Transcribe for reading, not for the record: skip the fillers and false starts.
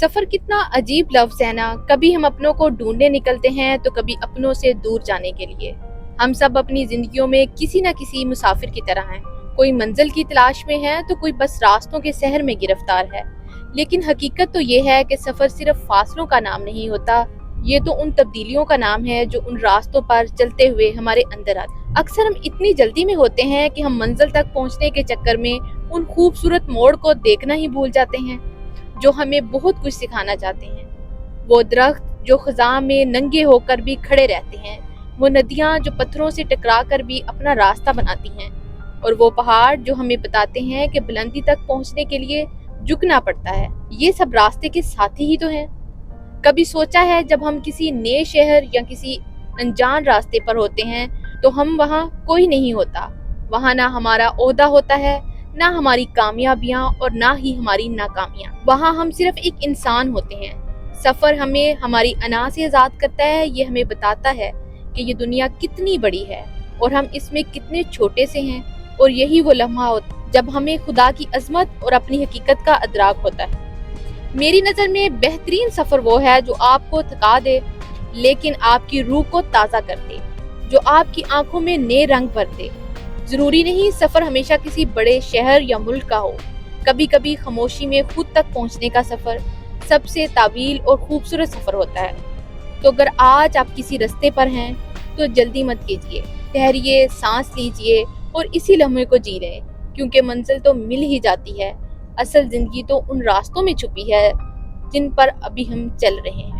सफ़र कितना अजीब लफ्ज़ है ना। कभी हम अपनों को ढूंढने निकलते हैं तो कभी अपनों से दूर जाने के लिए। हम सब अपनी ज़िंदगियों में किसी न किसी मुसाफिर की तरह हैं। कोई मंजिल की तलाश में है तो कोई बस रास्तों के शहर में गिरफ्तार है। लेकिन हकीकत तो ये है कि सफ़र सिर्फ फासलों का नाम नहीं होता, ये तो उन तब्दीलियों का नाम है जो उन रास्तों पर चलते हुए हमारे अंदर आते। अक्सर हम इतनी जल्दी में होते हैं कि हम मंजिल तक पहुंचने के चक्कर में उन खूबसूरत मोड़ को देखना ही भूल जाते हैं जो हमें बहुत कुछ सिखाना चाहते हैं। वो दरख्त जो खज़ां में नंगे होकर भी खड़े रहते हैं, वो नदियाँ जो पत्थरों से टकरा कर भी अपना रास्ता बनाती हैं, और वो पहाड़ जो हमें बताते हैं कि बुलंदी तक पहुंचने के लिए झुकना पड़ता है। ये सब रास्ते के साथी ही तो हैं। कभी सोचा है जब हम किसी नए शहर या किसी अनजान रास्ते पर होते हैं तो हम वहाँ कोई नहीं होता। वहाँ ना हमारा ओहदा होता है, ना हमारी कामयाबियाँ और ना ही हमारी नाकामियाँ। वहाँ हम सिर्फ एक इंसान होते हैं। सफ़र हमें हमारी अना से आज़ाद करता है। ये हमें बताता है कि ये दुनिया कितनी बड़ी है और हम इसमें कितने छोटे से हैं। और यही वो लम्हा होता है जब हमें खुदा की अजमत और अपनी हकीकत का अदराक होता है। मेरी नज़र में बेहतरीन सफ़र वो है जो आपको थका दे लेकिन आपकी रूह को ताज़ा कर दे, जो आपकी आंखों में नए रंग भर दे। ज़रूरी नहीं सफ़र हमेशा किसी बड़े शहर या मुल्क का हो। कभी कभी खामोशी में खुद तक पहुंचने का सफ़र सबसे तावील और खूबसूरत सफ़र होता है। तो अगर आज आप किसी रास्ते पर हैं तो जल्दी मत कीजिए, ठहरिए, सांस लीजिए और इसी लम्हे को जी लें, क्योंकि मंजिल तो मिल ही जाती है। असल ज़िंदगी तो उन रास्तों में छुपी है जिन पर अभी हम चल रहे हैं।